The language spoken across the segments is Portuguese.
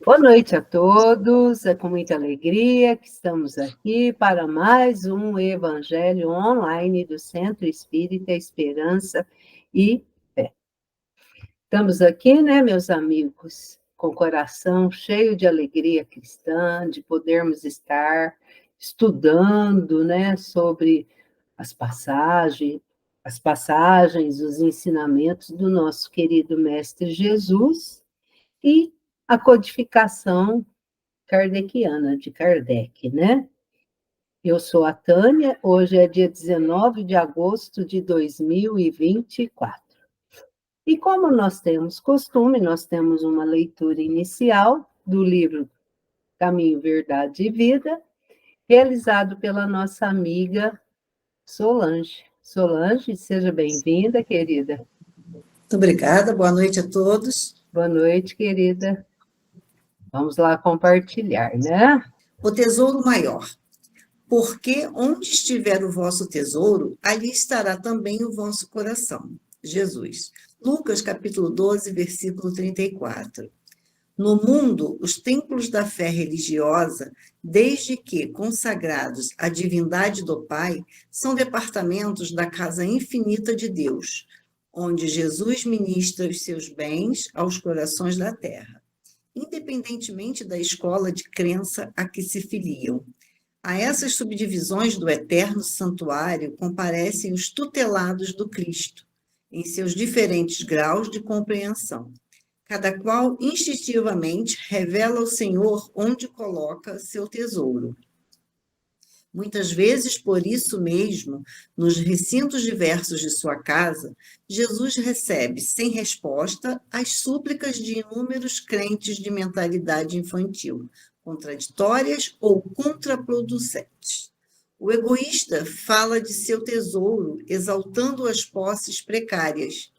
Boa noite a todos, é com muita alegria que estamos aqui para mais um Evangelho online do Centro Espírita Esperança e Fé. Estamos aqui, né, meus amigos, com o coração cheio de alegria cristã, de podermos estar estudando, né, sobre as passagens, os ensinamentos do nosso querido Mestre Jesus e a codificação kardeciana, de Kardec, né? Eu sou a Tânia, hoje é dia 19 de agosto de 2024. E como nós temos costume, nós temos uma leitura inicial do livro Caminho, Verdade e Vida, realizado pela nossa amiga Solange. Solange, seja bem-vinda, querida. Muito obrigada, boa noite a todos. Boa noite, querida. Vamos lá compartilhar, né? O tesouro maior. Porque onde estiver o vosso tesouro, ali estará também o vosso coração. Jesus. Lucas capítulo 12, versículo 34. No mundo, os templos da fé religiosa, desde que consagrados à divindade do Pai, são departamentos da casa infinita de Deus, onde Jesus ministra os seus bens aos corações da terra, independentemente da escola de crença a que se filiam. A essas subdivisões do eterno santuário comparecem os tutelados do Cristo, em seus diferentes graus de compreensão. Cada qual instintivamente revela ao Senhor onde coloca seu tesouro. Muitas vezes, por isso mesmo, nos recintos diversos de sua casa, Jesus recebe, sem resposta, as súplicas de inúmeros crentes de mentalidade infantil, contraditórias ou contraproducentes. O egoísta fala de seu tesouro, exaltando as posses precárias.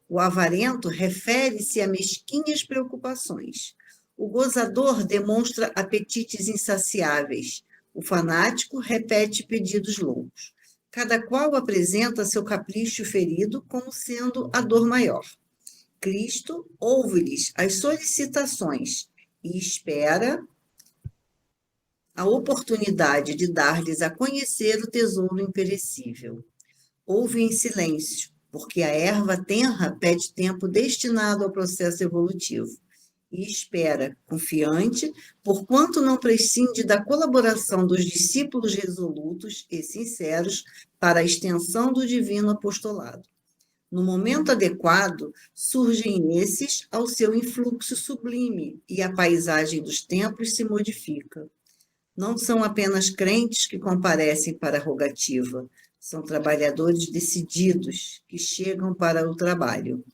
O avarento refere-se a mesquinhas preocupações. O gozador demonstra apetites insaciáveis. O fanático repete pedidos loucos. Cada qual apresenta seu capricho ferido como sendo a dor maior. Cristo ouve-lhes as solicitações e espera a oportunidade de dar-lhes a conhecer o tesouro imperecível. Ouve em silêncio, porque a erva tenra pede tempo destinado ao processo evolutivo. E espera, confiante, porquanto não prescinde da colaboração dos discípulos resolutos e sinceros para a extensão do divino apostolado. No momento adequado, surgem esses ao seu influxo sublime e a paisagem dos templos se modifica. Não são apenas crentes que comparecem para a rogativa, são trabalhadores decididos que chegam para o trabalho.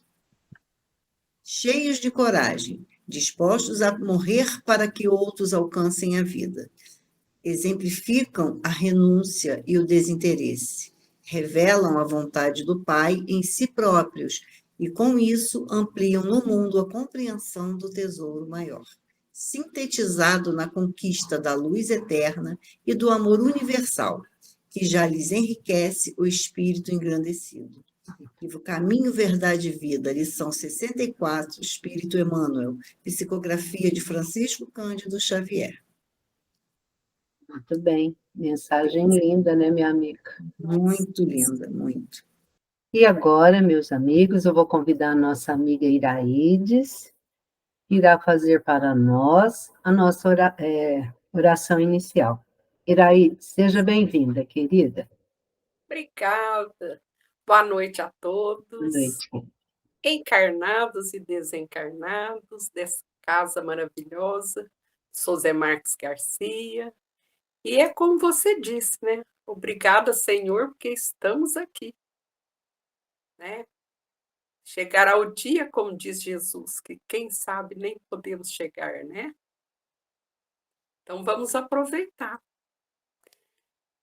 Cheios de coragem, dispostos a morrer para que outros alcancem a vida. Exemplificam a renúncia e o desinteresse. Revelam a vontade do Pai em si próprios e, com isso, ampliam no mundo a compreensão do tesouro maior, sintetizado na conquista da luz eterna e do amor universal, que já lhes enriquece o espírito engrandecido. Livro Caminho, Verdade e Vida, lição 64, Espírito Emmanuel, psicografia de Francisco Cândido Xavier. Muito bem, mensagem linda, né, minha amiga? Muito linda, muito. E agora, meus amigos, eu vou convidar a nossa amiga Iraides, que irá fazer para nós a nossa oração inicial. Iraides, seja bem-vinda, querida. Obrigada. Boa noite a Boa todos, noite. encarnados e desencarnados dessa casa maravilhosa. Sou Zé Marques Garcia. E é como você disse, né? Obrigada, Senhor, porque estamos aqui, né? Chegará o dia, como diz Jesus, que quem sabe nem podemos chegar, né? Então vamos aproveitar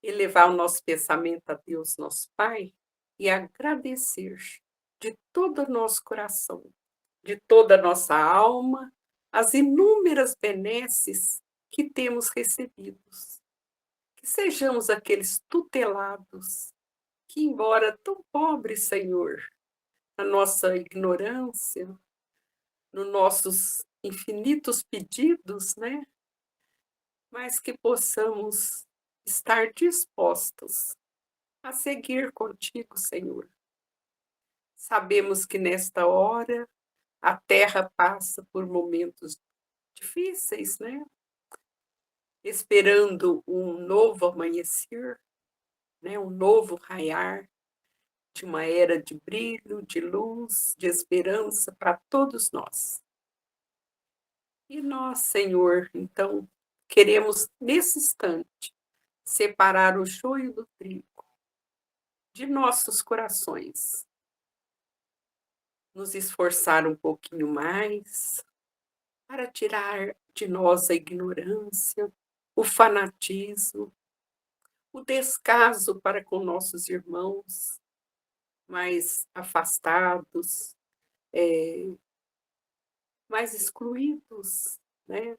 e levar o nosso pensamento a Deus, nosso Pai, e agradecer de todo o nosso coração, de toda a nossa alma, as inúmeras benesses que temos recebidos. Que sejamos aqueles tutelados que, embora tão pobres, Senhor, na nossa ignorância, nos nossos infinitos pedidos, né? Mas que possamos estar dispostos a seguir contigo, Senhor. Sabemos que nesta hora a terra passa por momentos difíceis, né? Esperando um novo amanhecer, né? Um novo raiar de uma era de brilho, de luz, de esperança para todos nós. E nós, Senhor, então, queremos nesse instante separar o joio do trigo de nossos corações, nos esforçar um pouquinho mais para tirar de nós a ignorância, o fanatismo, o descaso para com nossos irmãos mais afastados, mais excluídos, né,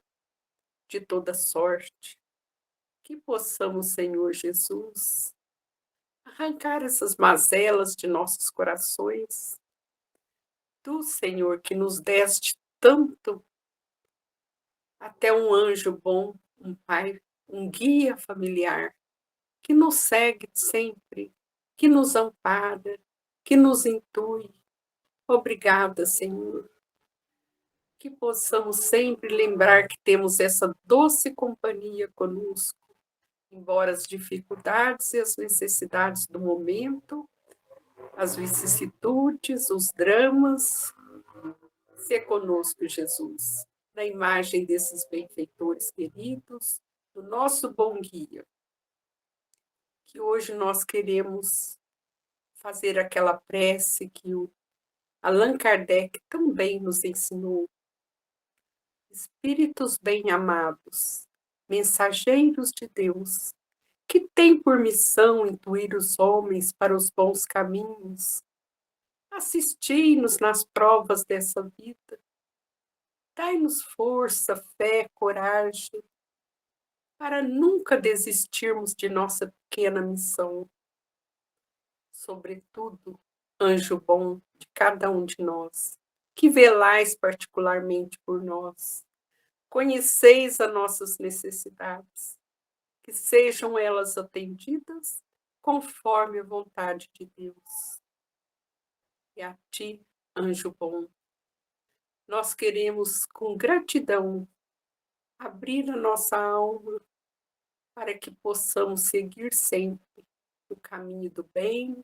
de toda sorte. Que possamos, Senhor Jesus, arrancar essas mazelas de nossos corações. Tu, Senhor, que nos deste tanto, até um anjo bom, um pai, um guia familiar, que nos segue sempre, que nos ampara, que nos intui. Obrigada, Senhor. Que possamos sempre lembrar que temos essa doce companhia conosco, embora as dificuldades e as necessidades do momento, as vicissitudes, os dramas, se conosco, Jesus, na imagem desses benfeitores queridos, do nosso bom guia, que hoje nós queremos fazer aquela prece que o Allan Kardec também nos ensinou. Espíritos bem-amados, mensageiros de Deus, que têm por missão intuir os homens para os bons caminhos, assisti-nos nas provas dessa vida, dai-nos força, fé, coragem, para nunca desistirmos de nossa pequena missão. Sobretudo, anjo bom de cada um de nós, que velais particularmente por nós, conheceis as nossas necessidades, que sejam elas atendidas conforme a vontade de Deus. E a ti, anjo bom, nós queremos com gratidão abrir a nossa alma para que possamos seguir sempre o caminho do bem,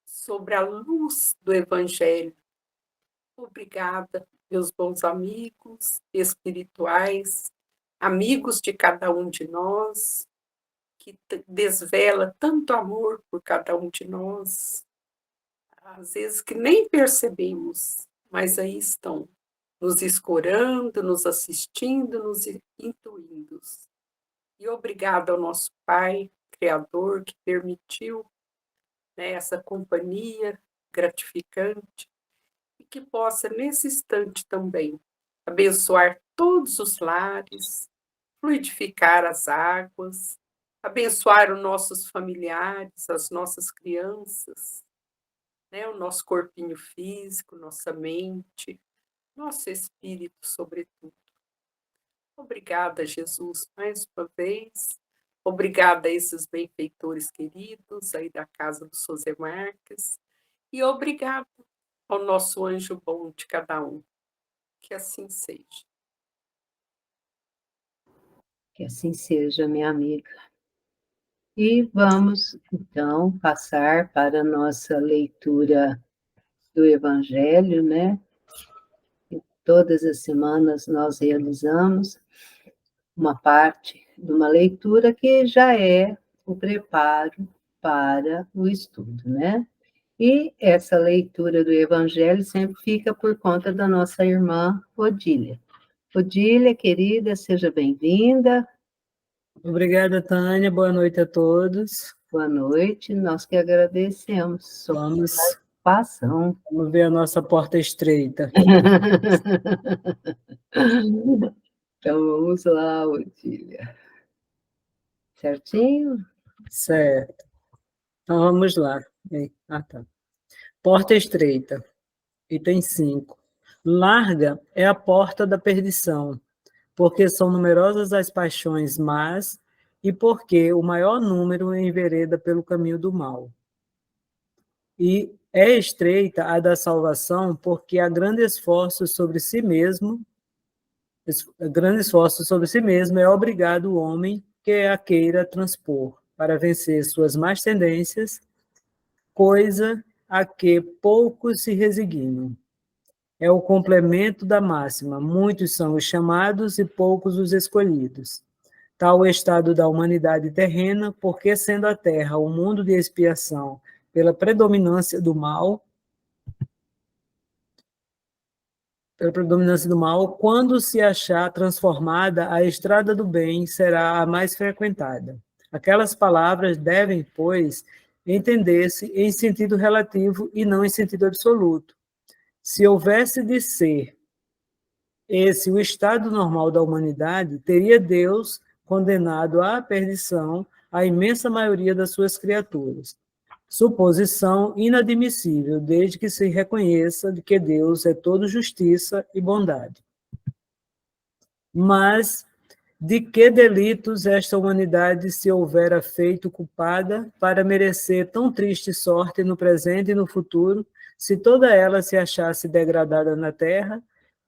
sobre a luz do Evangelho. Obrigada, meus bons amigos espirituais, amigos de cada um de nós, que desvela tanto amor por cada um de nós, às vezes que nem percebemos, mas aí estão, nos escorando, nos assistindo, nos intuindo. E obrigado ao nosso Pai, Criador, que permitiu, né, essa companhia gratificante, e que possa, nesse instante também, abençoar todos os lares, fluidificar as águas, abençoar os nossos familiares, as nossas crianças, né, o nosso corpinho físico, nossa mente, nosso espírito, sobretudo. Obrigada, Jesus, mais uma vez. Obrigada a esses benfeitores queridos aí da casa do José Marques. E obrigada ao nosso anjo bom de cada um. Que assim seja. Que assim seja, minha amiga. E vamos, então, passar para a nossa leitura do Evangelho, né? Todas as semanas nós realizamos uma parte de uma leitura que já é o preparo para o estudo, né? E essa leitura do Evangelho sempre fica por conta da nossa irmã Odília. Odília, querida, seja bem-vinda. Obrigada, Tânia. Boa noite a todos. Boa noite, nós que agradecemos sua participação. Vamos ver a nossa porta estreita. Então vamos lá, Odília. Certinho? Certo. Então vamos lá. Tá. Porta estreita, item 5. Larga é a porta da perdição, porque são numerosas as paixões más e porque o maior número envereda pelo caminho do mal. E é estreita a da salvação, porque há grande esforço sobre si mesmo, é obrigado o homem que a queira transpor, para vencer suas más tendências, coisa a que poucos se resignam. É o complemento da máxima: muitos são os chamados e poucos os escolhidos. Tal o estado da humanidade terrena, porque sendo a terra o mundo de expiação pela predominância do mal, quando se achar transformada, a estrada do bem será a mais frequentada. Aquelas palavras devem, pois, entender-se em sentido relativo e não em sentido absoluto. Se houvesse de ser esse o estado normal da humanidade, teria Deus condenado à perdição a imensa maioria das suas criaturas. Suposição inadmissível, desde que se reconheça de que Deus é todo justiça e bondade. Mas de que delitos esta humanidade se houvera feito culpada para merecer tão triste sorte no presente e no futuro, se toda ela se achasse degradada na terra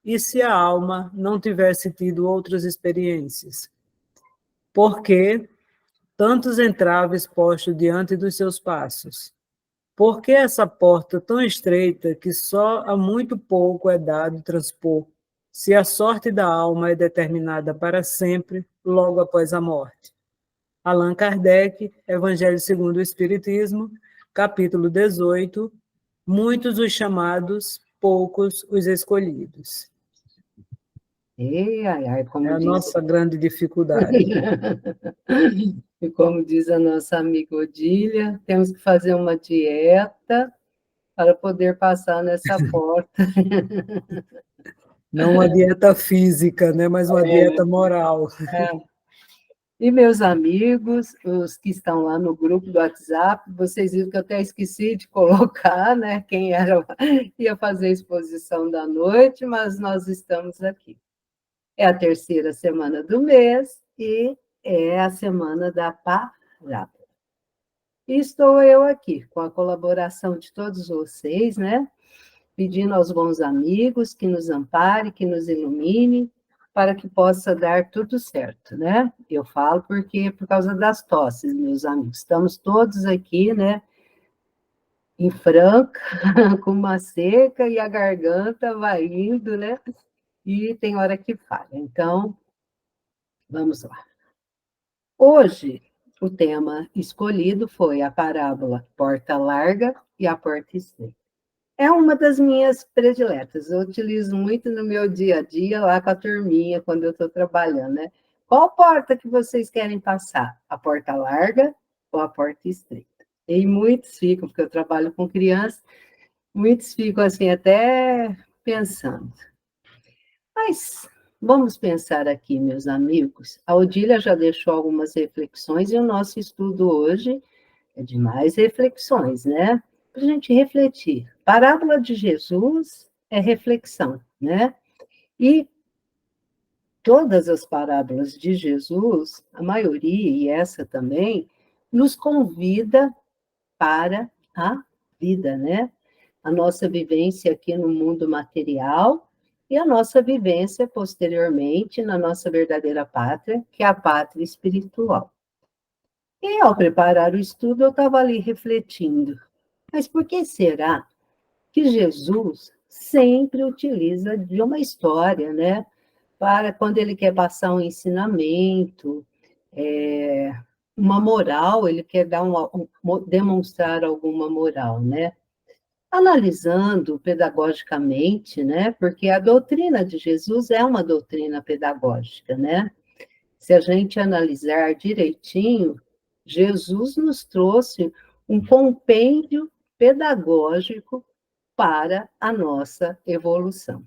e se a alma não tivesse tido outras experiências? Porque tantos entraves postos diante dos seus passos? Por que essa porta tão estreita que só há muito pouco é dado transpor, se a sorte da alma é determinada para sempre, logo após a morte? Allan Kardec, Evangelho segundo o Espiritismo, capítulo 18, muitos os chamados, poucos os escolhidos. Ai, ai, como É a diz... nossa grande dificuldade. E como diz a nossa amiga Odília, temos que fazer uma dieta para poder passar nessa porta. Não uma dieta física, né, mas uma dieta moral. E meus amigos, os que estão lá no grupo do WhatsApp, vocês viram que eu até esqueci de colocar, né, quem ia fazer a exposição da noite, mas nós estamos aqui. É a terceira semana do mês e é a semana da parábola. E estou eu aqui, com a colaboração de todos vocês, né? Pedindo aos bons amigos que nos ampare, que nos ilumine, para que possa dar tudo certo, né? Eu falo porque por causa das tosses, meus amigos. Estamos todos aqui, né? Em Franca, com uma seca e a garganta vai indo, né? E tem hora que falha. Então, vamos lá. Hoje, o tema escolhido foi a parábola Porta Larga e a Porta Estreita. É uma das minhas prediletas, eu utilizo muito no meu dia a dia, lá com a turminha, quando eu estou trabalhando, né? Qual porta que vocês querem passar? A porta larga ou a porta estreita? E muitos ficam, porque eu trabalho com crianças, muitos ficam assim, até pensando. Mas vamos pensar aqui, meus amigos. A Odília já deixou algumas reflexões e o nosso estudo hoje é de mais reflexões, né? Para a gente refletir. Parábola de Jesus é reflexão, né? E todas as parábolas de Jesus, a maioria, e essa também, nos convida para a vida, né? A nossa vivência aqui no mundo material e a nossa vivência posteriormente na nossa verdadeira pátria, que é a pátria espiritual. E ao preparar o estudo, eu estava ali refletindo, mas por que será que Jesus sempre utiliza de uma história, né? Para quando ele quer passar um ensinamento, uma moral, ele quer dar demonstrar alguma moral, né? Analisando pedagogicamente, né? Porque a doutrina de Jesus é uma doutrina pedagógica, né? Se a gente analisar direitinho, Jesus nos trouxe um compêndio pedagógico para a nossa evolução.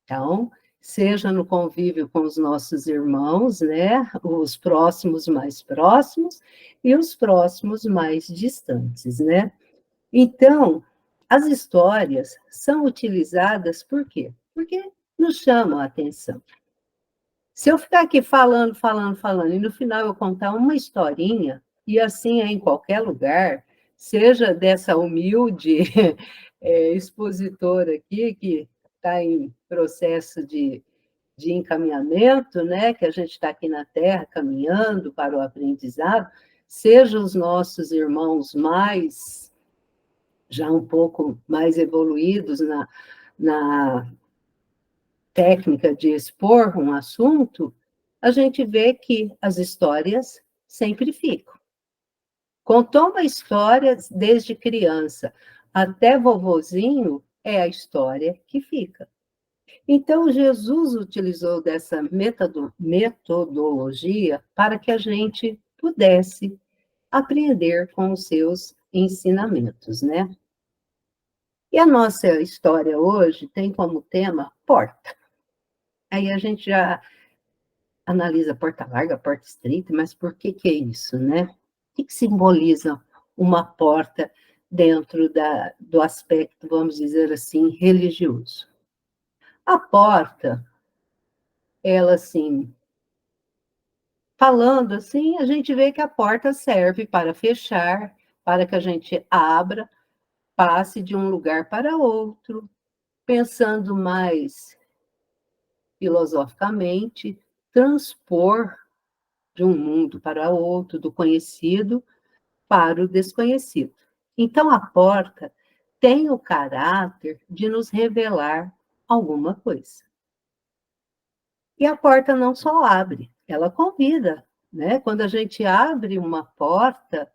Então, seja no convívio com os nossos irmãos, né, os próximos mais próximos e os próximos mais distantes, né? Então, As histórias são utilizadas por quê? Porque nos chamam a atenção. Se eu ficar aqui falando, e no final eu contar uma historinha, e assim é em qualquer lugar, seja dessa humilde expositora aqui, que está em processo de encaminhamento, né, que a gente está aqui na Terra caminhando para o aprendizado, seja os nossos irmãos mais, já um pouco mais evoluídos na técnica de expor um assunto, a gente vê que as histórias sempre ficam. Contou uma história desde criança até vovozinho, é a história que fica. Então, Jesus utilizou dessa metodologia para que a gente pudesse aprender com os seus ensinamentos, né? E a nossa história hoje tem como tema porta. Aí a gente já analisa porta larga, porta estreita, mas por que é isso, né? O que simboliza uma porta dentro do aspecto, vamos dizer assim, religioso? A porta, ela assim, falando assim, a gente vê que a porta serve para fechar, para que a gente abra, passe de um lugar para outro, pensando mais filosoficamente, transpor de um mundo para outro, do conhecido para o desconhecido. Então, a porta tem o caráter de nos revelar alguma coisa. E a porta não só abre, ela convida, né? Quando a gente abre uma porta,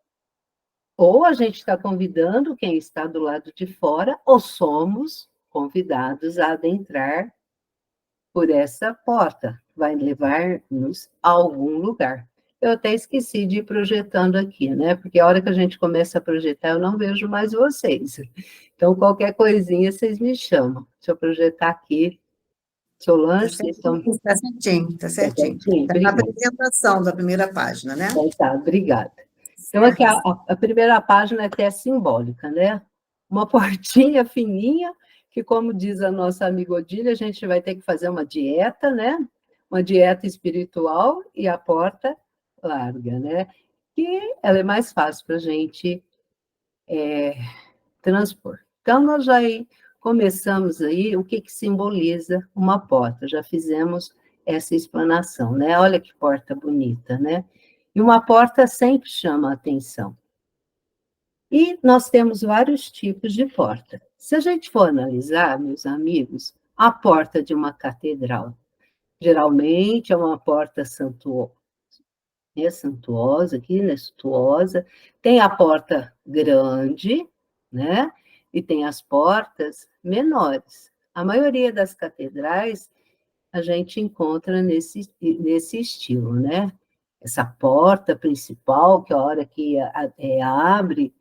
ou a gente está convidando quem está do lado de fora, ou somos convidados a adentrar por essa porta, vai levar-nos a algum lugar. Eu até esqueci de ir projetando aqui, né? Porque a hora que a gente começa a projetar, eu não vejo mais vocês. Então, qualquer coisinha, vocês me chamam. Deixa eu projetar aqui. Solange, então... Está certinho, está Tá certinho. certinho? Está na Obrigada. apresentação da primeira página, né? Então, tá, obrigada. Então, aqui a primeira página é até simbólica, né? Uma portinha fininha, que, como diz a nossa amiga Odília, a gente vai ter que fazer uma dieta, né? Uma dieta espiritual e a porta larga, né? Que ela é mais fácil para a gente transpor. Então, nós já começamos aí o que simboliza uma porta. Já fizemos essa explanação, né? Olha que porta bonita, né? E uma porta sempre chama a atenção. E nós temos vários tipos de porta. Se a gente for analisar, meus amigos, a porta de uma catedral, geralmente é uma porta santuosa, aqui, né, suntuosa, tem a porta grande, né, e tem as portas menores. A maioria das catedrais a gente encontra nesse estilo, né? Essa porta principal, que a hora que abre,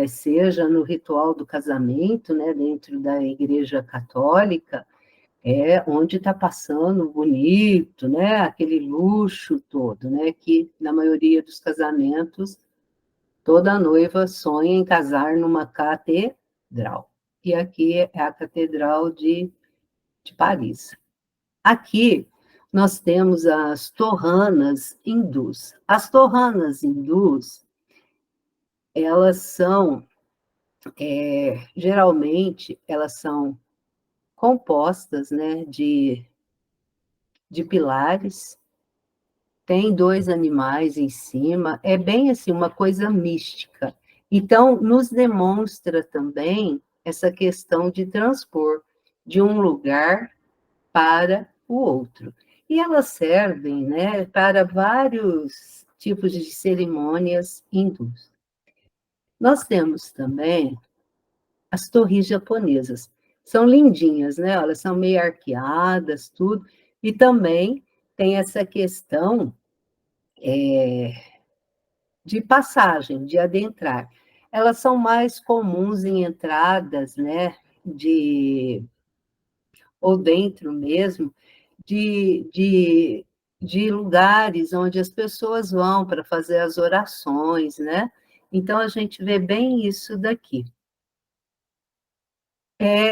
seja no ritual do casamento, né, dentro da Igreja Católica, é onde está passando bonito, né, aquele luxo todo, né, que na maioria dos casamentos toda noiva sonha em casar numa catedral. E aqui é a Catedral de Paris. Aqui nós temos as torranas hindus. As torranas hindus, elas são, geralmente, elas são compostas, né, de pilares, tem dois animais em cima, é bem assim, uma coisa mística. Então, nos demonstra também essa questão de transpor de um lugar para o outro. E elas servem, né, para vários tipos de cerimônias hindus. Nós temos também as torres japonesas. São lindinhas, né? Elas são meio arqueadas, tudo. E também tem essa questão de passagem, de adentrar. Elas são mais comuns em entradas, né? Ou dentro mesmo, de lugares onde as pessoas vão para fazer as orações, né? Então, a gente vê bem isso daqui.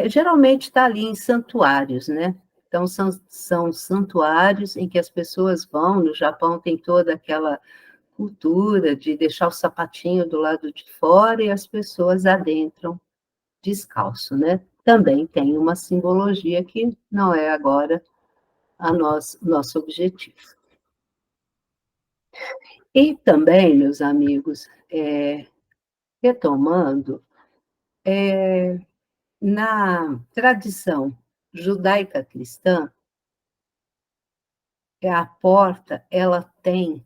Geralmente está ali em santuários, né? Então, são santuários em que as pessoas vão. No Japão tem toda aquela cultura de deixar o sapatinho do lado de fora e as pessoas adentram descalço, né? Também tem uma simbologia que não é agora nosso objetivo. E também, meus amigos, retomando, na tradição judaica cristã, a porta ela tem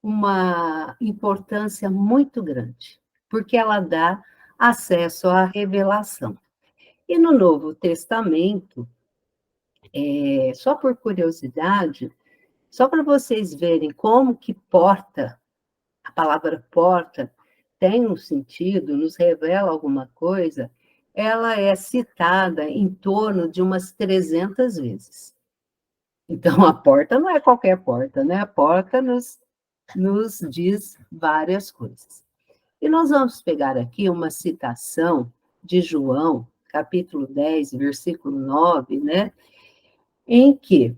uma importância muito grande, porque ela dá acesso à revelação. E no Novo Testamento, só por curiosidade, só para vocês verem como que porta, a palavra porta, tem um sentido, nos revela alguma coisa, ela é citada em torno de umas 300 vezes. Então, a porta não é qualquer porta, né? A porta nos diz várias coisas. E nós vamos pegar aqui uma citação de João, capítulo 10, versículo 9, né? Em que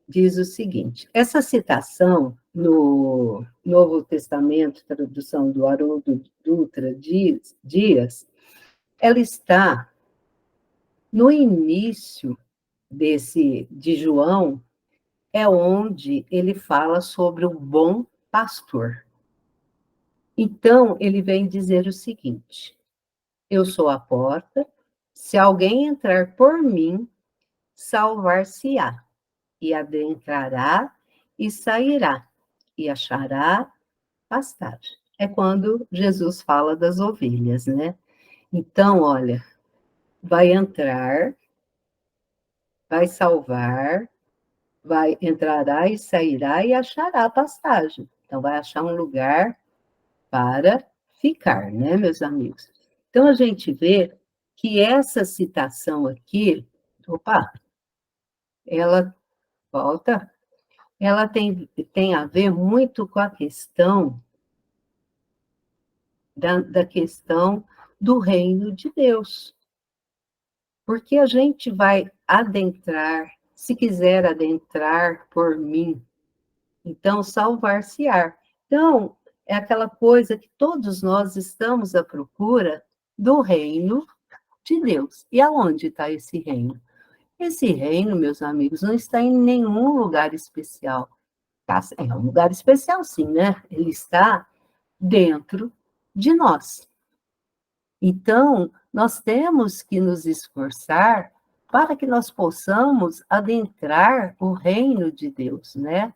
diz o seguinte: essa citação no Novo Testamento, tradução do Haroldo Dutra Dias, ela está no início de João, é onde ele fala sobre o bom pastor. Então, ele vem dizer o seguinte: eu sou a porta, se alguém entrar por mim, salvar-se-á, e adentrará e sairá, e achará pastagem. É quando Jesus fala das ovelhas, né? Então, olha, vai entrar, vai salvar, vai entrará e sairá e achará pastagem. Então, vai achar um lugar para ficar, né, meus amigos? Então, a gente vê que essa citação aqui, ela volta, ela tem a ver muito com a questão da questão do reino de Deus. Porque a gente vai adentrar, se quiser adentrar por mim, então salvar-se-á. Então, é aquela coisa que todos nós estamos à procura do reino de Deus. E aonde está esse reino? Esse reino, meus amigos, não está em nenhum lugar especial. É um lugar especial, sim, né? Ele está dentro de nós. Então, nós temos que nos esforçar para que nós possamos adentrar o reino de Deus, né?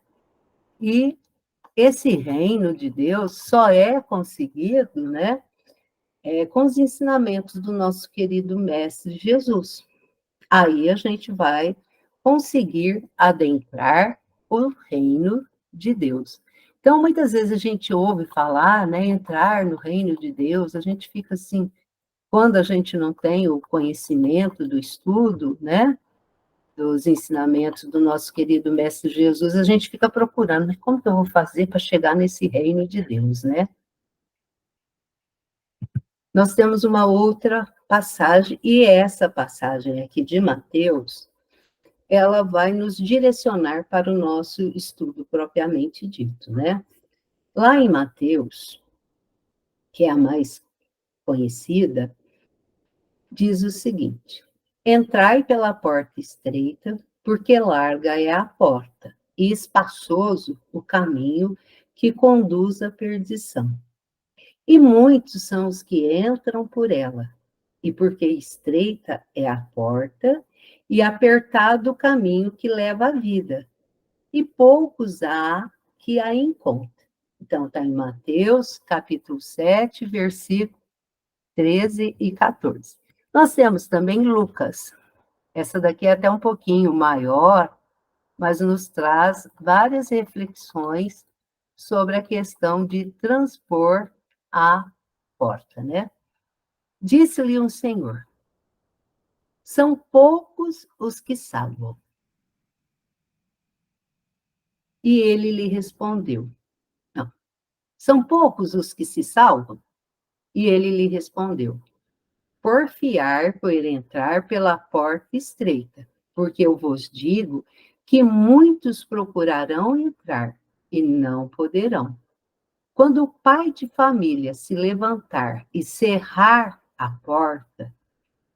E esse reino de Deus só é conseguido, né, com os ensinamentos do nosso querido Mestre Jesus. Aí a gente vai conseguir adentrar o reino de Deus. Então, muitas vezes a gente ouve falar, né, entrar no reino de Deus, a gente fica assim, quando a gente não tem o conhecimento do estudo, né, dos ensinamentos do nosso querido Mestre Jesus, a gente fica procurando, mas como que eu vou fazer para chegar nesse reino de Deus, né? Nós temos uma outra passagem, e essa passagem aqui de Mateus, ela vai nos direcionar para o nosso estudo propriamente dito, né? Lá em Mateus, que é a mais conhecida, diz o seguinte: entrai pela porta estreita, porque larga é a porta, e espaçoso o caminho que conduz à perdição. E muitos são os que entram por ela, e porque estreita é a porta, e apertado o caminho que leva à vida, e poucos há que a encontrem. Então, está em Mateus, capítulo 7, versículo 13 e 14. Nós temos também Lucas. Essa daqui é até um pouquinho maior, mas nos traz várias reflexões sobre a questão de transpor a porta, né? Disse-lhe um senhor: são poucos os que salvam. E ele lhe respondeu: não, são poucos os que se salvam? E ele lhe respondeu: porfiar por entrar pela porta estreita, porque eu vos digo que muitos procurarão entrar e não poderão. Quando o pai de família se levantar e cerrar a porta,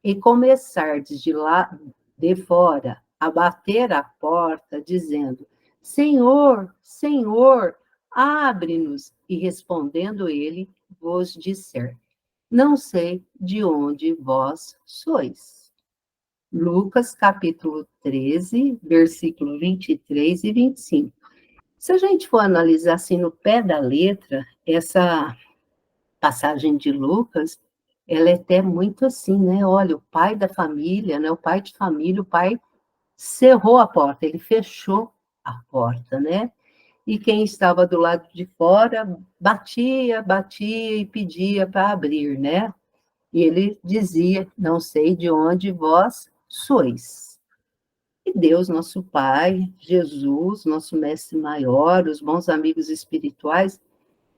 e começardes de lá de fora a bater a porta, dizendo: Senhor, Senhor, abre-nos. E respondendo ele, vos disser: Não sei de onde vós sois. Lucas capítulo 13, versículo 23 e 25. Se a gente for analisar assim no pé da letra, essa passagem de Lucas, ela é até muito assim, né? Olha, o pai da família, né? O pai de família, o pai cerrou a porta, ele fechou a porta, né? E quem estava do lado de fora batia, batia e pedia para abrir, né? E ele dizia: Não sei de onde vós sois. E Deus, nosso Pai, Jesus, nosso mestre maior, os bons amigos espirituais,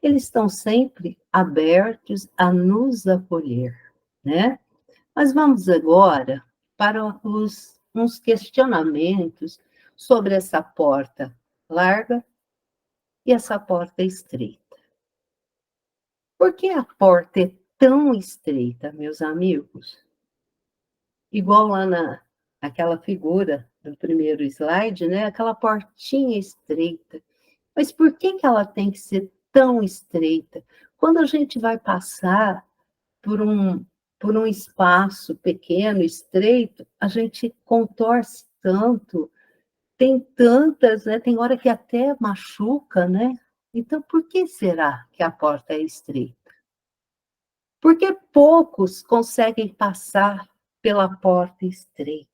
eles estão sempre abertos a nos acolher, né? Mas vamos agora para uns questionamentos sobre essa porta larga e essa porta estreita. Por que a porta é tão estreita, meus amigos? Igual lá naquela figura do primeiro slide, né? Aquela portinha estreita. Mas por que ela tem que ser tão estreita? Quando a gente vai passar por um espaço pequeno, estreito, a gente contorce tanto, tem tantas, né? Tem hora que até machuca, né? Então, por que será que a porta é estreita? Porque poucos conseguem passar pela porta estreita.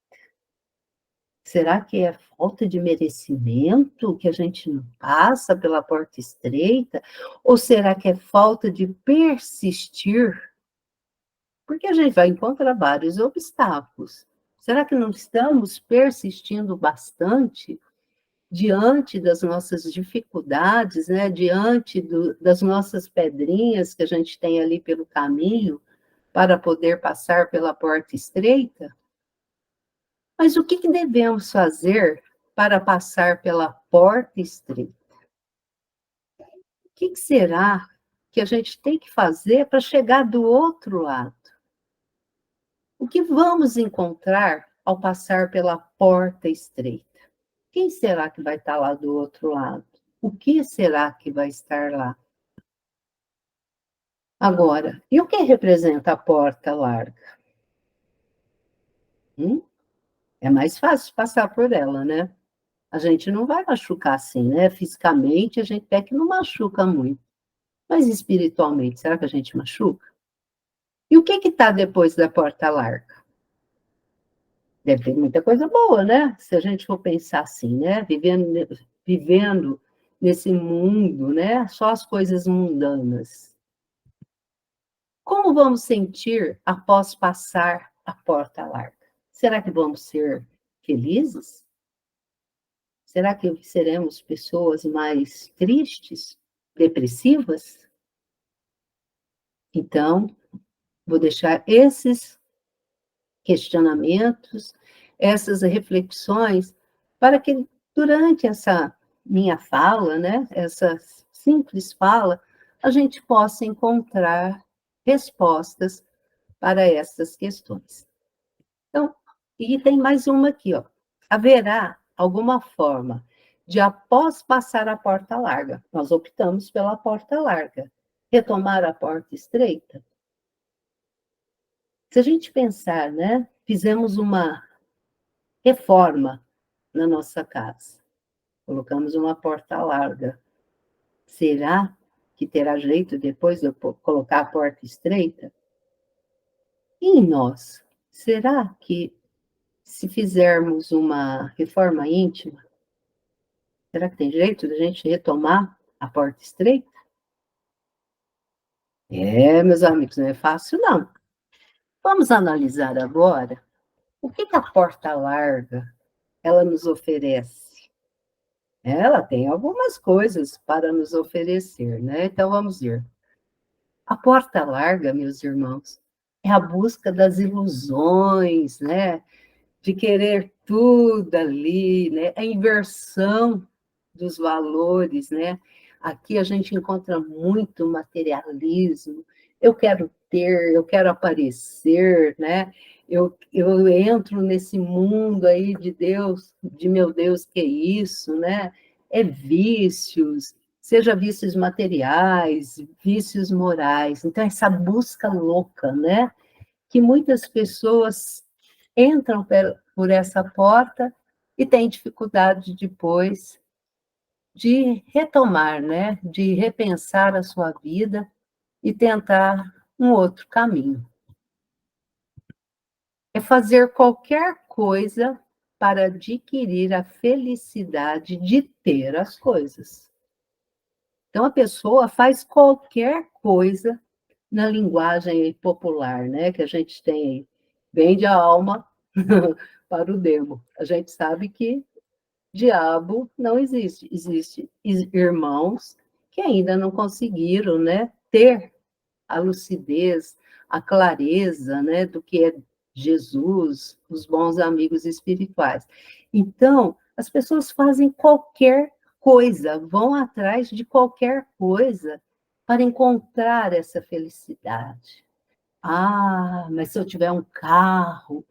Será que é falta de merecimento que a gente não passa pela porta estreita? Ou será que é falta de persistir? Porque a gente vai encontrar vários obstáculos. Será que não estamos persistindo bastante diante das nossas dificuldades, né? Diante das nossas pedrinhas que a gente tem ali pelo caminho para poder passar pela porta estreita? Mas o que devemos fazer para passar pela porta estreita? O que será que a gente tem que fazer para chegar do outro lado? O que vamos encontrar ao passar pela porta estreita? Quem será que vai estar lá do outro lado? O que será que vai estar lá? Agora, e o que representa a porta larga? É mais fácil passar por ela, né? A gente não vai machucar assim, né? Fisicamente, a gente até que não machuca muito. Mas espiritualmente, será que a gente machuca? E o que está depois da porta larga? Deve ter muita coisa boa, né? Se a gente for pensar assim, né? Vivendo nesse mundo, né? Só as coisas mundanas. Como vamos sentir após passar a porta larga? Será que vamos ser felizes? Será que seremos pessoas mais tristes, depressivas? Então, vou deixar esses questionamentos, essas reflexões, para que durante essa minha fala, né, essa simples fala, a gente possa encontrar respostas para essas questões. Então, e tem mais uma aqui, ó. Haverá alguma forma de, após passar a porta larga, nós optamos pela porta larga, retomar a porta estreita? Se a gente pensar, né, fizemos uma reforma na nossa casa, colocamos uma porta larga, será que terá jeito depois de eu colocar a porta estreita? E em nós, será que se fizermos uma reforma íntima, será que tem jeito de a gente retomar a porta estreita? Meus amigos, não é fácil, não. Vamos analisar agora o que a porta larga ela nos oferece. Ela tem algumas coisas para nos oferecer, né? Então vamos ver. A porta larga, meus irmãos, é a busca das ilusões, né? De querer tudo ali, né? A inversão dos valores, né? Aqui a gente encontra muito materialismo. Eu quero ter, eu quero aparecer, né? Eu entro nesse mundo aí de Deus, de meu Deus, que é isso, né? É vícios, seja vícios materiais, vícios morais. Então, essa busca louca, né? Que muitas pessoas entram por essa porta e têm dificuldade depois de retomar, né? De repensar a sua vida e tentar um outro caminho. É fazer qualquer coisa para adquirir a felicidade de ter as coisas. Então, a pessoa faz qualquer coisa na linguagem popular, né? Que a gente tem aí. Vende a alma para o demo. A gente sabe que diabo não existe. Existem irmãos que ainda não conseguiram, né, ter a lucidez, a clareza, né, do que é Jesus, os bons amigos espirituais. Então, as pessoas fazem qualquer coisa, vão atrás de qualquer coisa para encontrar essa felicidade. Ah, mas se eu tiver um carro,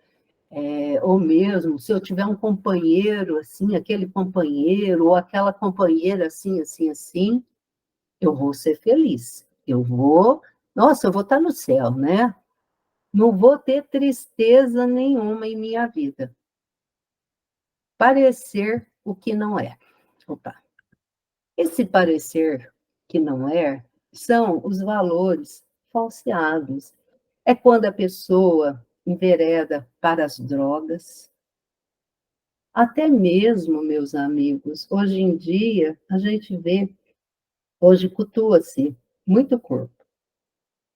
ou mesmo se eu tiver um companheiro assim, aquele companheiro ou aquela companheira assim, assim, assim, eu vou ser feliz. Nossa, eu vou estar no céu, né? Não vou ter tristeza nenhuma em minha vida. Parecer o que não é. Opa. Esse parecer que não é são os valores falseados. É quando a pessoa envereda para as drogas. Até mesmo, meus amigos, hoje em dia, a gente vê, hoje cultua-se muito corpo,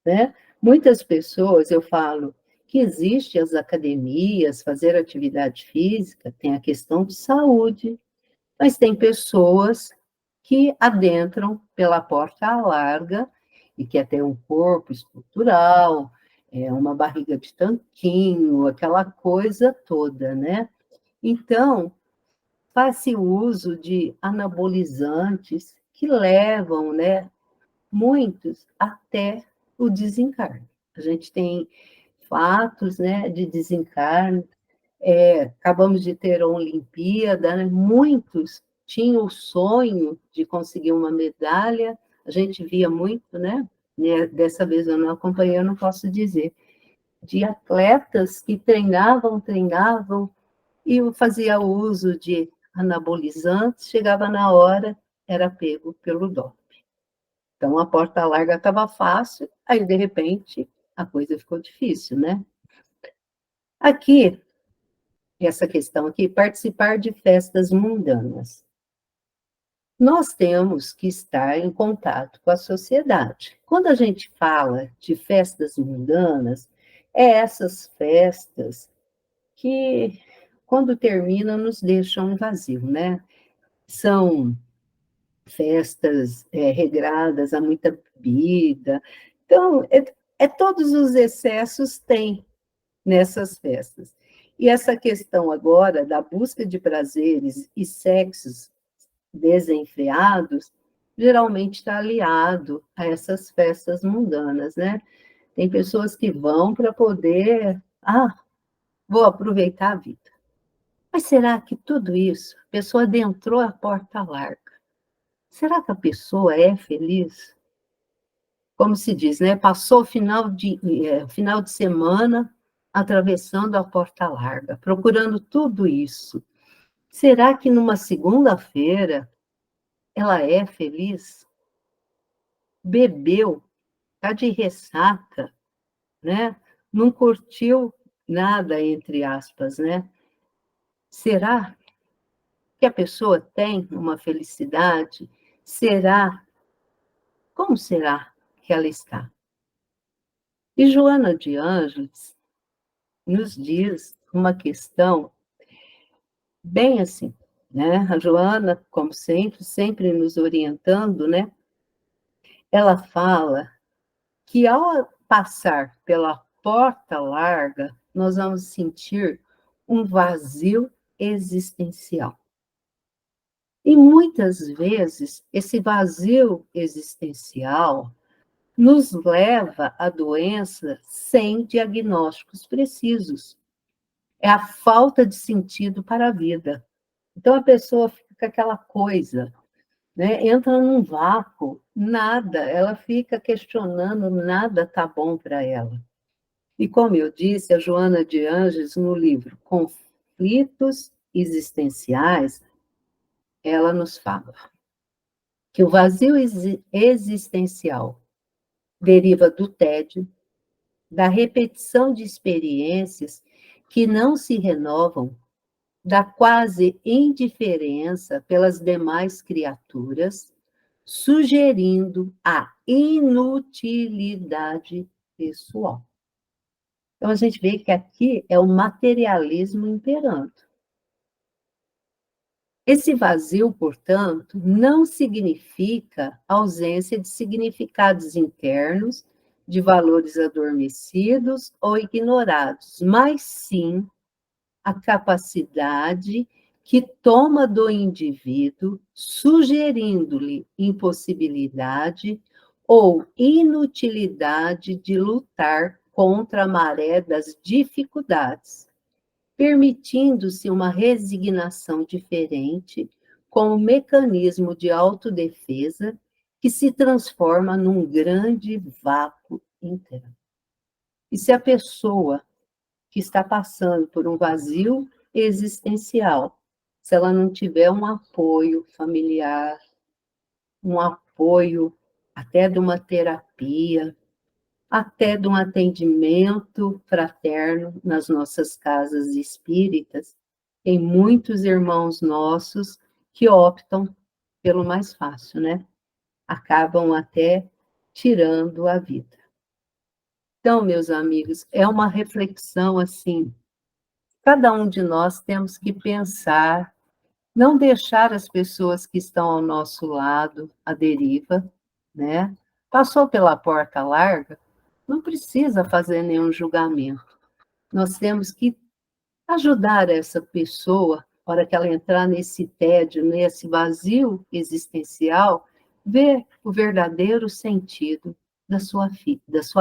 né? Muitas pessoas, eu falo, que existem as academias, fazer atividade física, tem a questão de saúde, mas tem pessoas que adentram pela porta larga e quer ter um corpo escultural, uma barriga de tanquinho, aquela coisa toda, né? Então, faz-se uso de anabolizantes que levam, né, muitos até o desencarne. A gente tem fatos, né, de desencarne. Acabamos de ter a Olimpíada, né, muitos tinham o sonho de conseguir uma medalha. A gente via muito, né? Dessa vez eu não acompanhei, eu não posso dizer, de atletas que treinavam, e fazia uso de anabolizantes, chegava na hora, era pego pelo doping. Então, a porta larga estava fácil, aí, de repente, a coisa ficou difícil, né? Aqui, essa questão aqui, participar de festas mundanas. Nós temos que estar em contato com a sociedade. Quando a gente fala de festas mundanas, é essas festas que, quando terminam, nos deixam vazio, né? São festas regradas a muita bebida. Então, todos os excessos tem nessas festas. E essa questão agora da busca de prazeres e sexos desenfreados, geralmente está aliado a essas festas mundanas, né? Tem pessoas que vão para poder, vou aproveitar a vida. Mas será que tudo isso, a pessoa adentrou a porta larga? Será que a pessoa é feliz? Como se diz, né? Passou o final de semana atravessando a porta larga, procurando tudo isso. Será que numa segunda-feira ela é feliz? Bebeu, está de ressaca, né? Não curtiu nada, entre aspas, né? Será que a pessoa tem uma felicidade? Como será que ela está? E Joana de Ângeles nos diz uma questão bem assim, né? A Joana, como sempre, sempre nos orientando, né? Ela fala que ao passar pela porta larga, nós vamos sentir um vazio existencial. E muitas vezes, esse vazio existencial nos leva à doença sem diagnósticos precisos. É a falta de sentido para a vida. Então, a pessoa fica com aquela coisa, né? Entra num vácuo, nada, ela fica questionando, nada está bom para ela. E como eu disse, a Joana de Ângeles, no livro Conflitos Existenciais, ela nos fala que o vazio existencial deriva do tédio, da repetição de experiências que não se renovam, da quase indiferença pelas demais criaturas, sugerindo a inutilidade pessoal. Então, a gente vê que aqui é o materialismo imperando. Esse vazio, portanto, não significa ausência de significados internos, de valores adormecidos ou ignorados, mas sim a capacidade que toma do indivíduo, sugerindo-lhe impossibilidade ou inutilidade de lutar contra a maré das dificuldades, permitindo-se uma resignação diferente, como mecanismo de autodefesa que se transforma num grande vácuo interno. E se a pessoa que está passando por um vazio existencial, se ela não tiver um apoio familiar, um apoio até de uma terapia, até de um atendimento fraterno nas nossas casas espíritas, tem muitos irmãos nossos que optam pelo mais fácil, né? Acabam até tirando a vida. Então, meus amigos, é uma reflexão assim. Cada um de nós temos que pensar, não deixar as pessoas que estão ao nosso lado à deriva, né? Passou pela porta larga, não precisa fazer nenhum julgamento. Nós temos que ajudar essa pessoa, na hora que ela entrar nesse tédio, nesse vazio existencial, ver o verdadeiro sentido da sua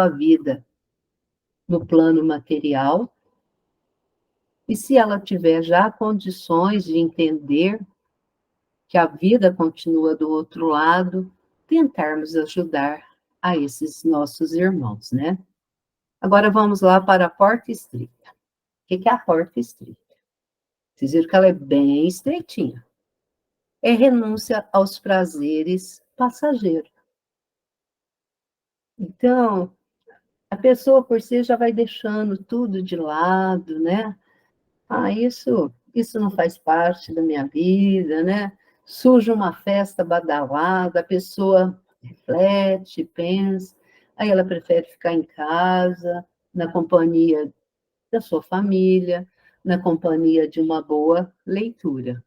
vida no plano material. E se ela tiver já condições de entender que a vida continua do outro lado, tentarmos ajudar a esses nossos irmãos, né? Agora vamos lá para a porta estreita. O que é a porta estreita? Vocês viram que ela é bem estreitinha. É renúncia aos prazeres passageiros. Então, a pessoa por si já vai deixando tudo de lado, né? Isso não faz parte da minha vida, né? Surge uma festa badalada, a pessoa reflete, pensa, aí ela prefere ficar em casa, na companhia da sua família, na companhia de uma boa leitura.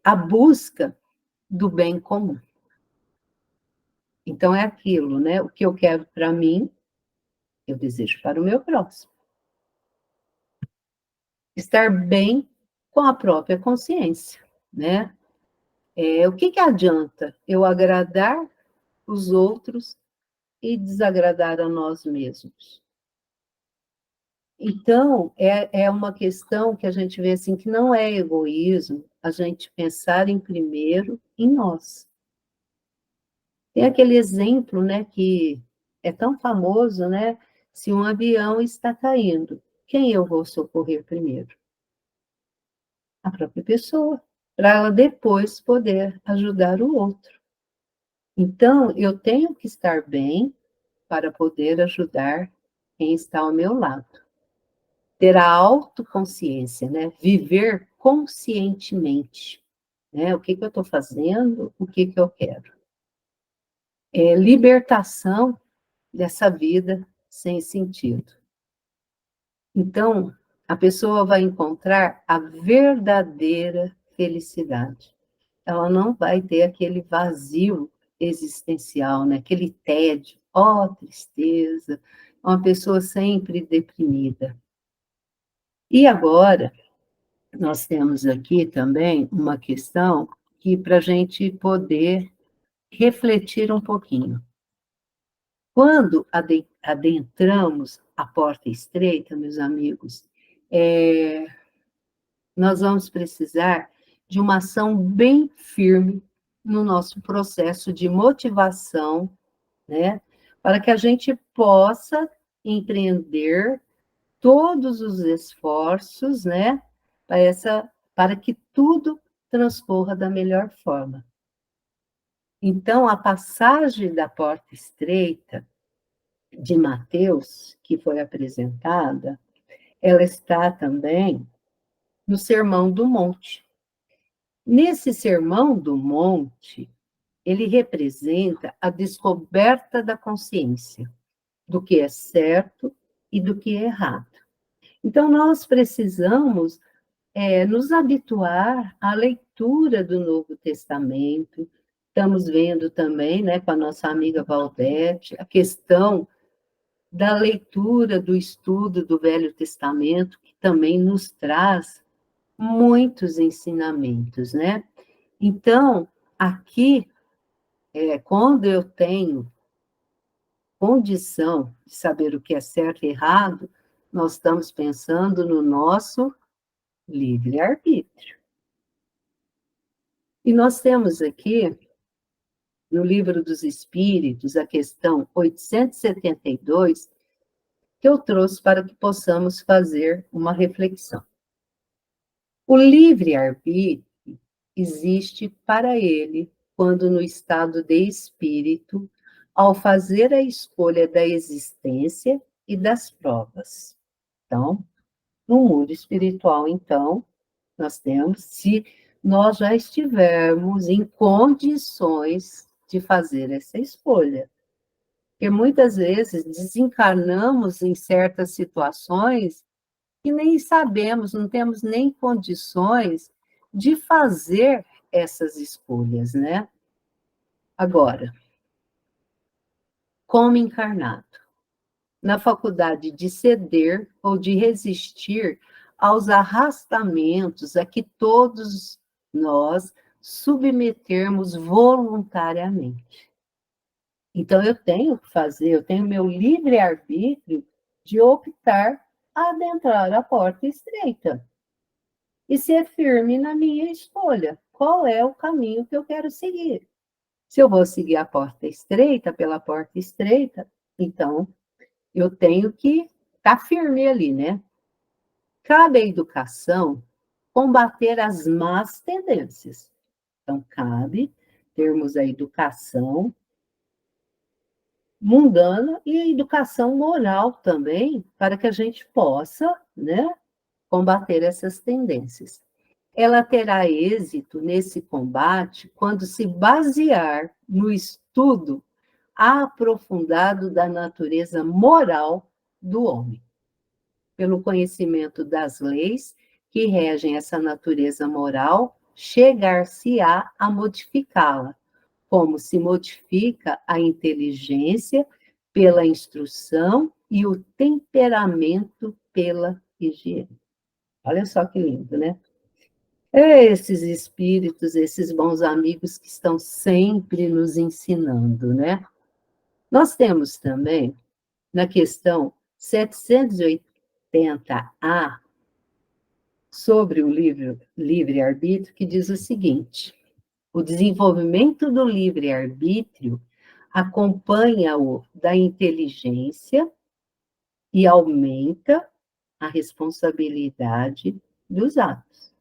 A busca do bem comum. Então, é aquilo, né? O que eu quero para mim, eu desejo para o meu próximo. Estar bem com a própria consciência, né? O que adianta eu agradar os outros e desagradar a nós mesmos? Então, é uma questão que a gente vê assim, que não é egoísmo a gente pensar em primeiro em nós. Tem aquele exemplo, né, que é tão famoso, né? Se um avião está caindo, quem eu vou socorrer primeiro? A própria pessoa, para ela depois poder ajudar o outro. Então, eu tenho que estar bem para poder ajudar quem está ao meu lado. Ter a autoconsciência, né? Viver conscientemente, né? O que eu estou fazendo, o que eu quero. Libertação dessa vida sem sentido. Então, a pessoa vai encontrar a verdadeira felicidade. Ela não vai ter aquele vazio existencial, né? Aquele tédio Ó, tristeza, uma pessoa sempre deprimida. E agora, nós temos aqui também uma questão que para a gente poder refletir um pouquinho. Quando adentramos a porta estreita, meus amigos, nós vamos precisar de uma ação bem firme no nosso processo de motivação, né? Para que a gente possa empreender todos os esforços, né? Para que tudo transcorra da melhor forma. Então, a passagem da porta estreita de Mateus, que foi apresentada, ela está também no Sermão do Monte. Nesse Sermão do Monte, ele representa a descoberta da consciência, do que é certo e do que é errado. Então, nós precisamos nos habituar à leitura do Novo Testamento. Estamos vendo também, né, com a nossa amiga Valdete, a questão da leitura, do estudo do Velho Testamento, que também nos traz muitos ensinamentos, né? Então, aqui, quando eu tenho condição de saber o que é certo e errado, nós estamos pensando no nosso livre-arbítrio. E nós temos aqui, no Livro dos Espíritos, a questão 872, que eu trouxe para que possamos fazer uma reflexão. O livre-arbítrio existe para ele quando no estado de espírito, ao fazer a escolha da existência e das provas. Então, no mundo espiritual, então, nós temos, se nós já estivermos em condições de fazer essa escolha. Porque muitas vezes desencarnamos em certas situações que nem sabemos, não temos nem condições de fazer essas escolhas, né? Agora, como encarnado, na faculdade de ceder ou de resistir aos arrastamentos a que todos nós submetermos voluntariamente. Então, eu tenho que fazer, eu tenho meu livre-arbítrio de optar a adentrar a porta estreita e ser firme na minha escolha. Qual é o caminho que eu quero seguir? Se eu vou seguir a porta estreita, pela porta estreita, então eu tenho que estar firme ali, né? Cabe à educação combater as más tendências. Então, cabe termos a educação mundana e a educação moral também, para que a gente possa, né, combater essas tendências. Ela terá êxito nesse combate quando se basear no estudo aprofundado da natureza moral do homem, pelo conhecimento das leis que regem essa natureza moral, chegar-se-á a modificá-la, como se modifica a inteligência pela instrução e o temperamento pela higiene. Olha só que lindo, né? Esses espíritos, esses bons amigos que estão sempre nos ensinando, né? Nós temos também, na questão 780A, sobre o livre-arbítrio, que diz o seguinte: o desenvolvimento do livre-arbítrio acompanha-o da inteligência e aumenta a responsabilidade dos atos.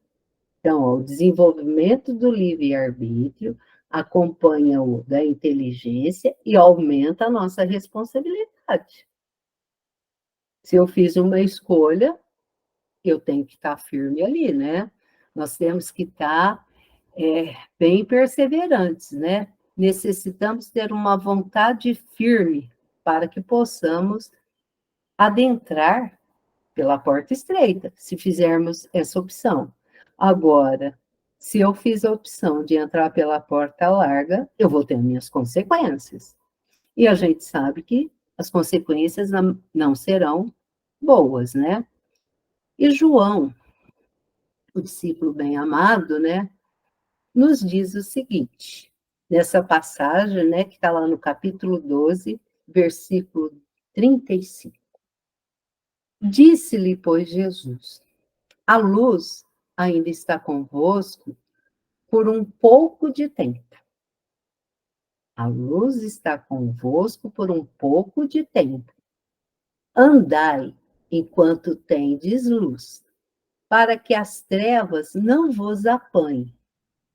Então, o desenvolvimento do livre-arbítrio acompanha-o da inteligência e aumenta a nossa responsabilidade. Se eu fiz uma escolha, eu tenho que estar firme ali, né? Nós temos que estar bem perseverantes, né? Necessitamos ter uma vontade firme para que possamos adentrar pela porta estreita, se fizermos essa opção. Agora, se eu fiz a opção de entrar pela porta larga, eu vou ter minhas consequências. E a gente sabe que as consequências não serão boas, né? E João, o discípulo bem-amado, né, nos diz o seguinte, nessa passagem, né, que está lá no capítulo 12, versículo 35. Disse-lhe, pois, Jesus, a luz ainda está convosco por um pouco de tempo. A luz está convosco por um pouco de tempo. Andai enquanto tendes luz, para que as trevas não vos apanhem,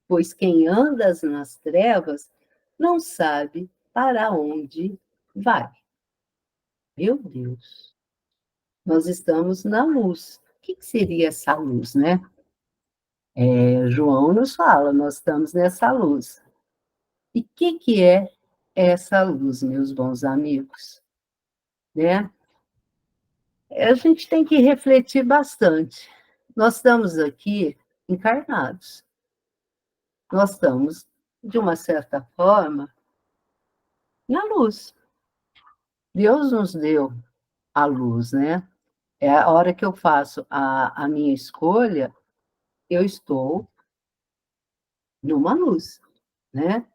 pois quem anda nas trevas não sabe para onde vai. Meu Deus, nós estamos na luz. O que seria essa luz, né? João nos fala, nós estamos nessa luz. E o que é essa luz, meus bons amigos? Né? A gente tem que refletir bastante. Nós estamos aqui encarnados. Nós estamos, de uma certa forma, na luz. Deus nos deu a luz, né? É a hora que eu faço a minha escolha, eu estou numa luz, né?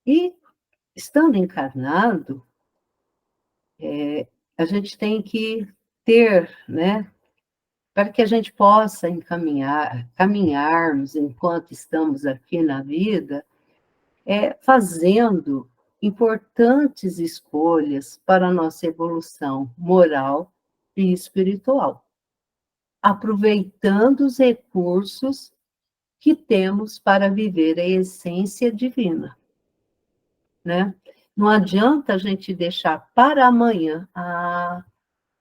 E, estando encarnado, a gente tem que ter, né? Para que a gente possa caminharmos enquanto estamos aqui na vida, fazendo importantes escolhas para a nossa evolução moral e espiritual, aproveitando os recursos que temos para viver a essência divina, né? Não adianta a gente deixar para amanhã.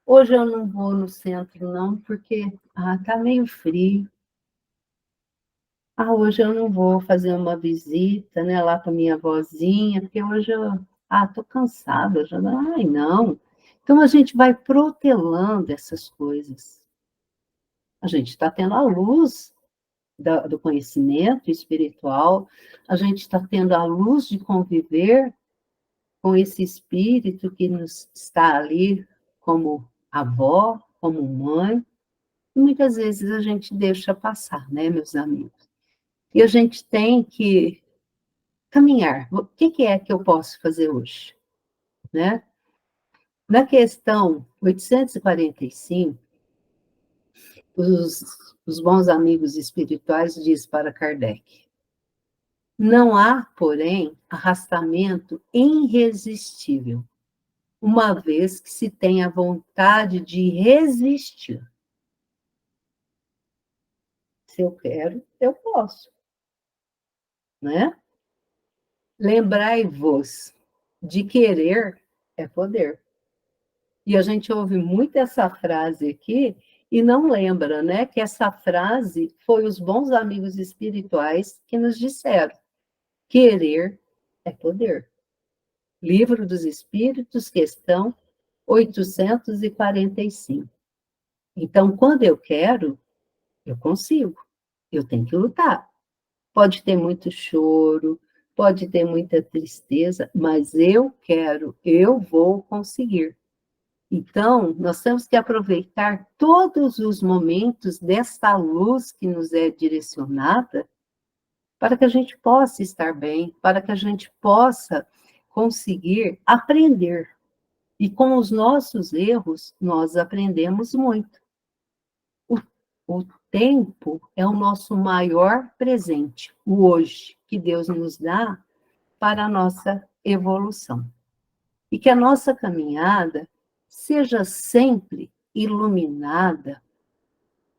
Hoje eu não vou no centro, não, porque tá meio frio. Hoje eu não vou fazer uma visita, né, lá para minha avózinha, porque hoje eu tô cansada, já. Ai, não. Então a gente vai protelando essas coisas. A gente está tendo a luz do conhecimento espiritual, a gente está tendo a luz de conviver com esse espírito que nos está ali como avó, como mãe, e muitas vezes a gente deixa passar, né, meus amigos? E a gente tem que caminhar. O que é que eu posso fazer hoje? Né? Na questão 845, os bons amigos espirituais diz para Kardec: não há, porém, arrastamento irresistível, uma vez que se tem a vontade de resistir. Se eu quero, eu posso, né? Lembrai-vos de querer é poder. E a gente ouve muito essa frase aqui e não lembra, né, que essa frase foi os bons amigos espirituais que nos disseram: querer é poder. Livro dos Espíritos, questão 845. Então, quando eu quero, eu consigo. Eu tenho que lutar. Pode ter muito choro, pode ter muita tristeza, mas eu quero, eu vou conseguir. Então, nós temos que aproveitar todos os momentos desta luz que nos é direcionada para que a gente possa estar bem, para que a gente possa conseguir aprender. E com os nossos erros, nós aprendemos muito. O tempo é o nosso maior presente, o hoje, que Deus nos dá para a nossa evolução. E que a nossa caminhada seja sempre iluminada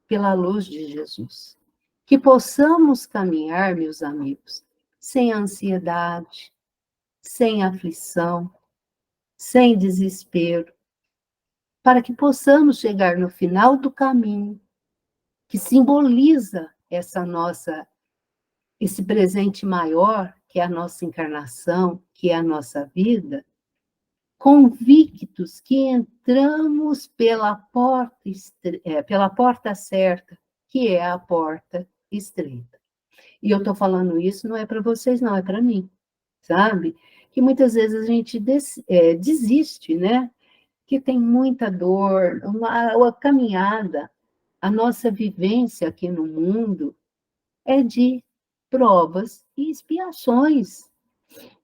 pela luz de Jesus. Que possamos caminhar, meus amigos, sem ansiedade, sem aflição, sem desespero, para que possamos chegar no final do caminho, que simboliza esse presente maior, que é a nossa encarnação, que é a nossa vida, convictos que entramos pela porta certa, que é a porta estreita. E eu estou falando isso não é para vocês, não, é para mim. sabe? Que muitas vezes a gente desiste, né? Que tem muita dor, a caminhada, a nossa vivência aqui no mundo é de provas e expiações.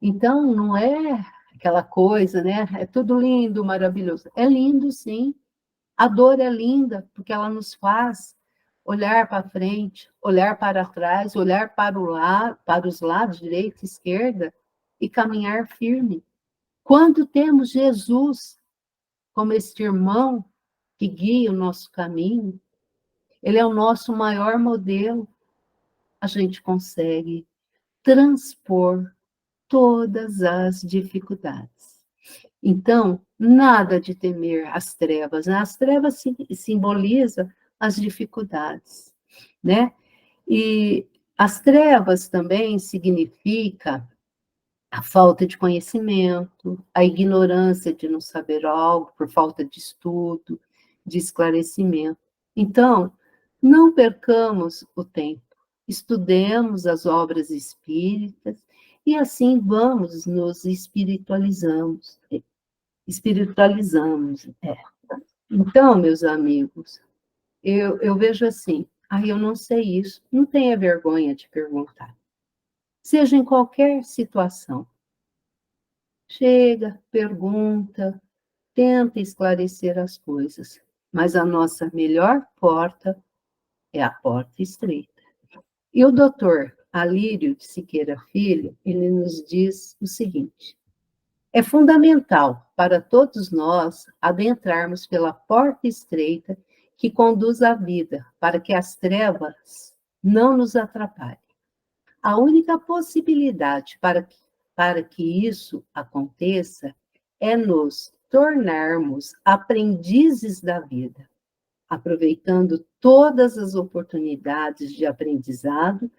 Então, não é aquela coisa, né? É tudo lindo, maravilhoso. É lindo, sim. A dor é linda, porque ela nos faz olhar para frente, olhar para trás, olhar para os lados, direita e esquerda, e caminhar firme. Quando temos Jesus como este irmão que guia o nosso caminho, ele é o nosso maior modelo, a gente consegue transpor todas as dificuldades. Então, nada de temer as trevas, né? As trevas simbolizam as dificuldades, né? E as trevas também significa a falta de conhecimento, a ignorância de não saber algo por falta de estudo, de esclarecimento. Então, não percamos o tempo, estudemos as obras espíritas e assim vamos nos espiritualizamos. Então, meus amigos, eu vejo assim, eu não sei isso, não tenha vergonha de perguntar. Seja em qualquer situação, chega, pergunta, tenta esclarecer as coisas, mas a nossa melhor porta é a porta estreita. E o doutor Alírio de Siqueira Filho, ele nos diz o seguinte: é fundamental para todos nós adentrarmos pela porta estreita que conduz à vida, para que as trevas não nos atrapalhem. A única possibilidade para que isso aconteça é nos tornarmos aprendizes da vida, aproveitando todas as oportunidades de aprendizado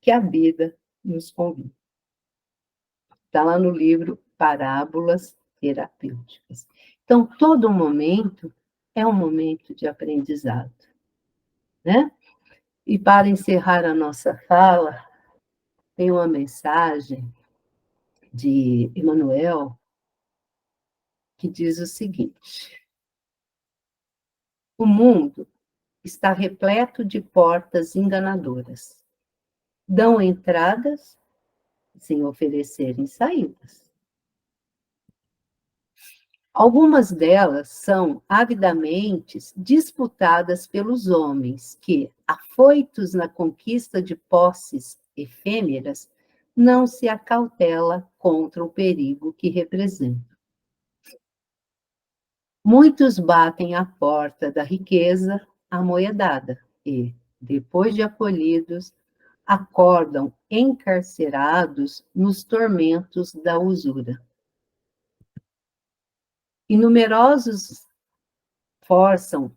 que a vida nos convida. Está lá no livro Parábolas Terapêuticas. Então, todo momento é um momento de aprendizado, né? E para encerrar a nossa fala, tem uma mensagem de Emmanuel que diz o seguinte: o mundo está repleto de portas enganadoras. Dão entradas sem oferecerem saídas. Algumas delas são avidamente disputadas pelos homens que, afoitos na conquista de posses efêmeras, não se acautela contra o perigo que representam. Muitos batem à porta da riqueza amoedada e, depois de acolhidos, acordam encarcerados nos tormentos da usura. Inúmeros forçam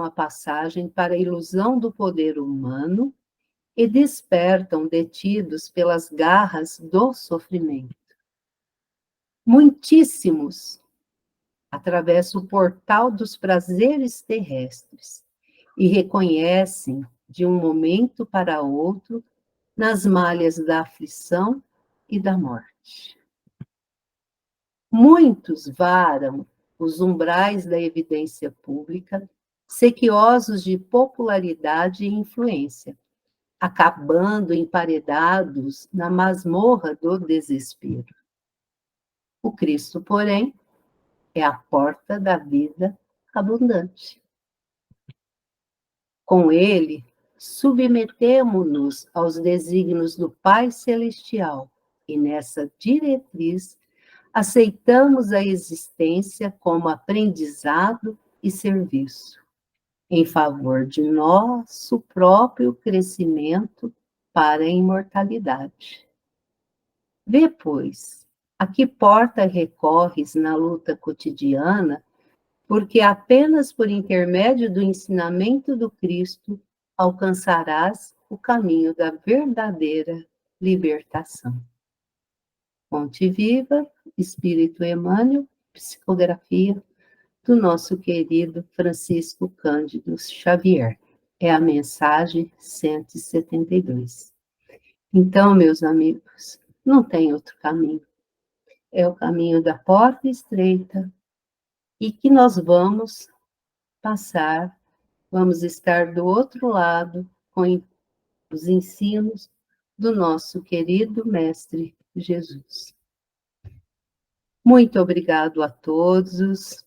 a passagem para a ilusão do poder humano e despertam detidos pelas garras do sofrimento. Muitíssimos atravessam o portal dos prazeres terrestres e reconhecem, de um momento para outro, nas malhas da aflição e da morte. Muitos varam os umbrais da evidência pública, sequiosos de popularidade e influência, acabando emparedados na masmorra do desespero. O Cristo, porém, é a porta da vida abundante. Com ele, submetemo-nos aos desígnios do Pai Celestial e nessa diretriz aceitamos a existência como aprendizado e serviço, em favor de nosso próprio crescimento para a imortalidade. Vê, pois, a que porta recorres na luta cotidiana, porque apenas por intermédio do ensinamento do Cristo alcançarás o caminho da verdadeira libertação. Fonte Viva, Espírito Emmanuel, psicografia do nosso querido Francisco Cândido Xavier. É a mensagem 172. Então, meus amigos, não tem outro caminho. É o caminho da porta estreita e que nós vamos passar, vamos estar do outro lado com os ensinos do nosso querido Mestre Jesus. Muito obrigado a todos,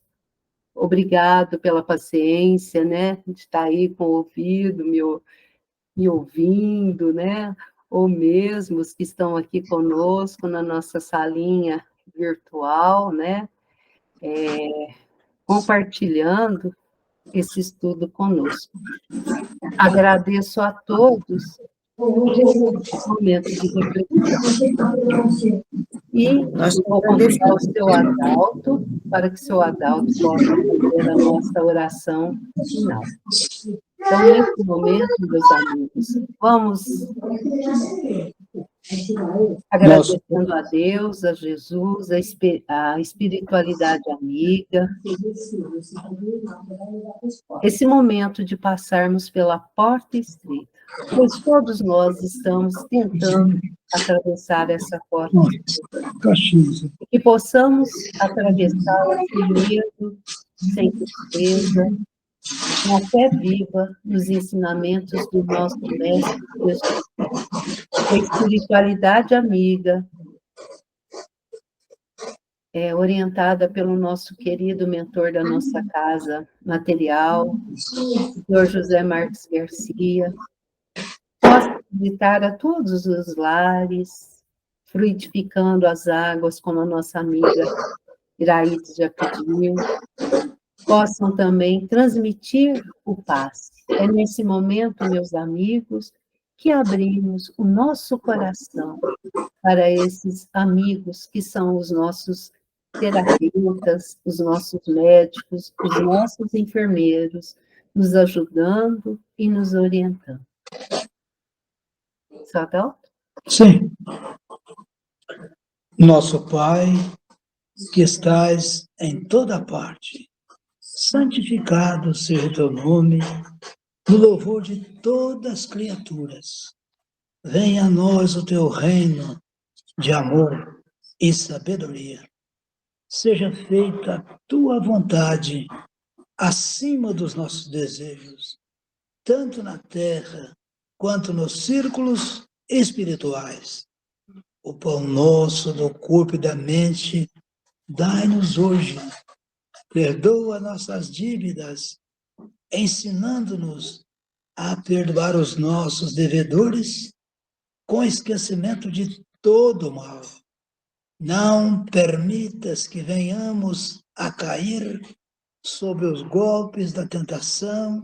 obrigado pela paciência, né, de estar aí com o ouvido, me ouvindo, né, ou mesmo os que estão aqui conosco na nossa salinha virtual, né, compartilhando esse estudo conosco. Agradeço a todos esse momento de reflexão. E vou convidar o seu Adalto, para que o seu Adalto possa fazer a nossa oração final. Então, nesse momento, meus amigos, vamos agradecendo a Deus, a Jesus, a espiritualidade amiga. Esse momento de passarmos pela porta estreita, pois todos nós estamos tentando atravessar essa porta estreita. E que possamos atravessá-la sem medo, sem tristeza, com a fé viva nos ensinamentos do nosso Mestre Jesus. A espiritualidade amiga é orientada pelo nosso querido mentor da nossa casa material, o Dr. José Marques Garcia, possa visitar a todos os lares, fluidificando as águas, como a nossa amiga Iraíde já pediu, possam também transmitir o passe. É nesse momento, meus amigos, que abrimos o nosso coração para esses amigos que são os nossos terapeutas, os nossos médicos, os nossos enfermeiros, nos ajudando e nos orientando. Sadal? Sim. Nosso Pai, que estais em toda parte, santificado seja o teu nome, no louvor de todas as criaturas. Venha a nós o teu reino de amor e sabedoria. Seja feita a tua vontade acima dos nossos desejos, tanto na terra quanto nos círculos espirituais. O pão nosso do corpo e da mente, dai-nos hoje. Perdoa nossas dívidas, ensinando-nos a perdoar os nossos devedores, com esquecimento de todo o mal. Não permitas que venhamos a cair sob os golpes da tentação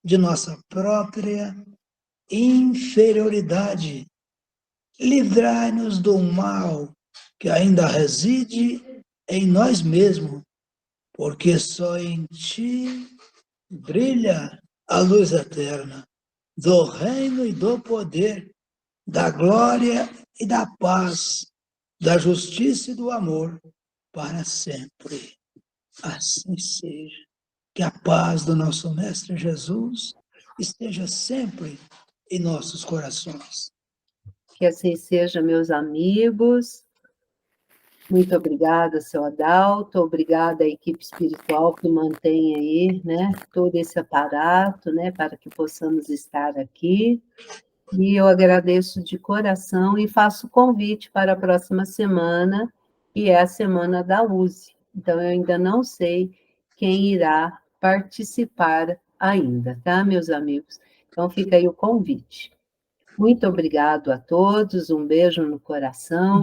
de nossa própria inferioridade. Livrai-nos do mal que ainda reside em nós mesmos, porque só em ti brilha a luz eterna, do reino e do poder, da glória e da paz, da justiça e do amor, para sempre. Assim seja. Que a paz do nosso Mestre Jesus esteja sempre em nossos corações. Que assim seja, meus amigos. Muito obrigada, seu Adalto, obrigada à equipe espiritual que mantém aí, né, todo esse aparato, né, para que possamos estar aqui. E eu agradeço de coração e faço convite para a próxima semana, que é a Semana da USE. Então, eu ainda não sei quem irá participar ainda, tá, meus amigos? Então, fica aí o convite. Muito obrigado a todos, um beijo no coração.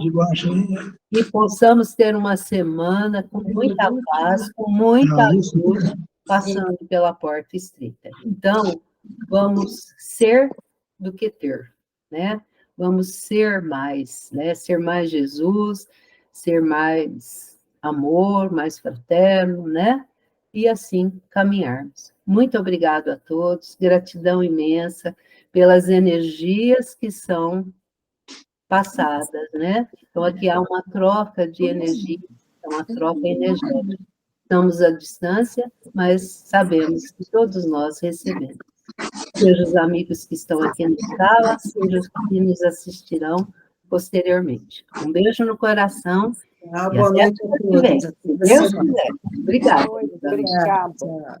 E possamos ter uma semana com muita paz, com muita luz, passando pela porta estreita. Então, vamos ser do que ter, né? Vamos ser mais, né? Ser mais Jesus, ser mais amor, mais fraterno, né? E assim caminharmos. Muito obrigado a todos, gratidão imensa pelas energias que são passadas, né? Então, aqui há uma troca de energia, uma troca energética. Estamos à distância, mas sabemos que todos nós recebemos. Seja os amigos que estão aqui na sala, seja os que nos assistirão posteriormente. Um beijo no coração. Boa noite a todos. Se Deus quiser. Obrigada. Obrigada. Tchau.